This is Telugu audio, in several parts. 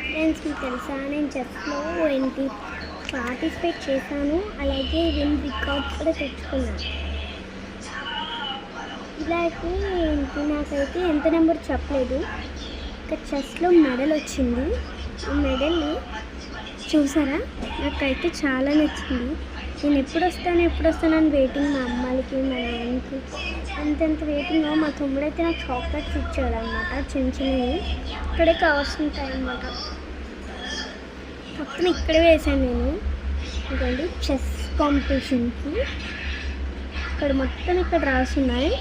ఫ్రెండ్స్, మీకు తెలుసా నేను చెస్లో ఏంటి పార్టిసిపేట్ చేశాను, అలాగే రికార్డ్స్ కూడా తెచ్చుకున్నాను. ఇలాగే ఏంటి నాకైతే ఎంత నెంబర్ చెప్పలేదు. ఇంకా చెస్లో మెడల్ వచ్చింది. ఈ మెడల్ని చూసారా, నాకైతే చాలా నచ్చింది. నేను ఎప్పుడు వస్తానని వెయిటింగ్. మా అమ్మాయికి మా నాన్నకి అంతంత వెయిటింగ్. మా తమ్ముడైతే నాకు చాక్లెట్స్ ఇచ్చాడు అనమాట, చిన్న చిన్నవి. ఇక్కడే కవర్స్ ఉంటాయి అన్నమాట. పక్కన ఇక్కడే వేసాను నేను. ఇదండి చెస్ కాంపిటీషన్కి. ఇక్కడ మొత్తం ఇక్కడ రాస్తున్నాయి.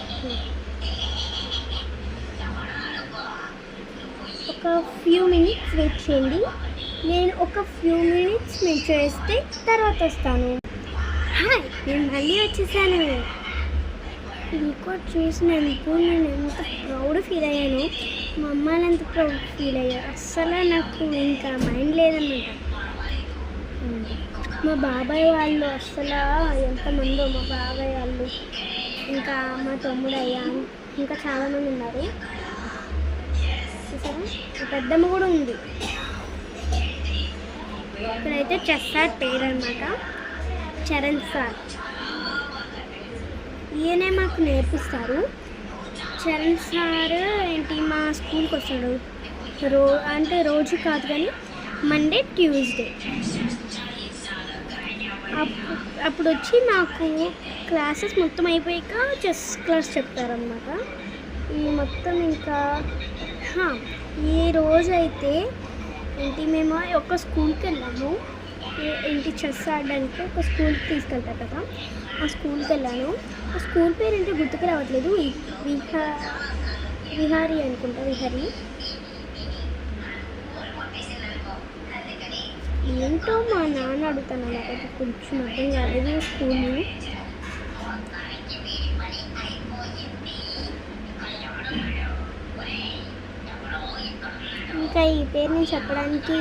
ఒక ఫ్యూ మినిట్స్ వెయిట్ చేయండి. నేను ఒక ఫ్యూ మినిట్స్ వెయిట్ చేస్తే తర్వాత వస్తాను. హాయ్, నేను మళ్ళీ వచ్చేసాను. రికార్డ్ చేసినందుకు నేను ఎంత ప్రౌడ్ ఫీల్ అయ్యాను. మా అమ్మాయిలు ఎంత ప్రౌడ్ ఫీల్ అయ్యారు. అస్సలు నాకు ఇంకా మైండ్ లేదన్నమాట. మా బాబాయ్ వాళ్ళు అస్సలు ఎంతమందో, మా బాబాయ్ వాళ్ళు, ఇంకా మా తమ్ముడు అయ్యా, ఇంకా చాలామంది ఉన్నారు. చూసారా, పెద్దమ్మ కూడా ఉంది. ఇక్కడైతే చెస్ సార్ పేరు అనమాట, చరణ్ సార్. ఈయనే మాకు నేర్పిస్తారు. చరణ్ సార్ ఏంటి మా స్కూల్కి వస్తాడు. అంటే రోజు కాదు కానీ మండే ట్యూస్డే అప్పుడు వచ్చి మాకు క్లాసెస్ మొత్తం అయిపోయాక చెస్ క్లాస్ చెప్తారన్నమాట. ఈ మొత్తం ఇంకా ఈ రోజు అయితే ఏంటి మేము ఒక స్కూల్కి వెళ్ళాము. ఏంటి చెస్ ఆడడానికి ఒక స్కూల్కి తీసుకెళ్తారు కదా, ఆ స్కూల్కి వెళ్ళాను. ఆ స్కూల్ పేరు ఏంటి గుర్తుకు రావట్లేదు. విహారీ అనుకుంటా, విహారీ. ఏంటో మా నాన్న అడుగుతాను, నాకైతే కొంచెం అర్థం కాలేదు స్కూల్ని. ఇంకా ఈ పేరు నేను చెప్పడానికి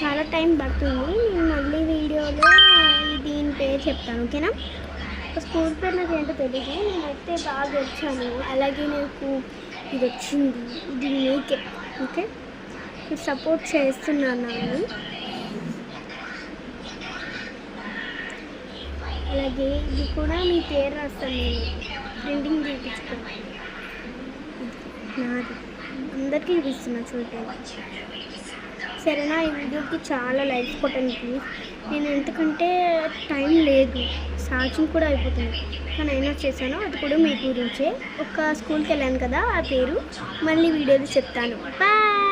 చాలా టైం పడుతుంది. నేను మళ్ళీ వీడియోలో దీని పేరు చెప్తాను, ఓకేనా? స్కూల్ పేరు నాకు ఏంటో తెలియదు. నేనైతే బాగా వచ్చాను. అలాగే నాకు ఇది వచ్చింది, ఇది మీకే, ఓకే? మీరు సపోర్ట్ చేస్తున్నాను నన్ను. అలాగే ఇది కూడా మీ పేరు రాస్తాను నేను, ప్రింటింగ్ చేయించుకోవాలి. నాది అందరికీ చూపిస్తున్నా చూడండి, సరేనా? ఈ వీడియోకి చాలా లైక్స్ కొట్టండి ప్లీజ్. నేను ఎందుకంటే టైం లేదు, ఛార్జింగ్ కూడా అయిపోతుంది, కానీ అయినా చేశాను. అది కూడా మీ గురించే. ఒక స్కూల్కి వెళ్ళాను కదా, ఆ పేరు మళ్ళీ వీడియోలో చెప్తాను. బాయ్.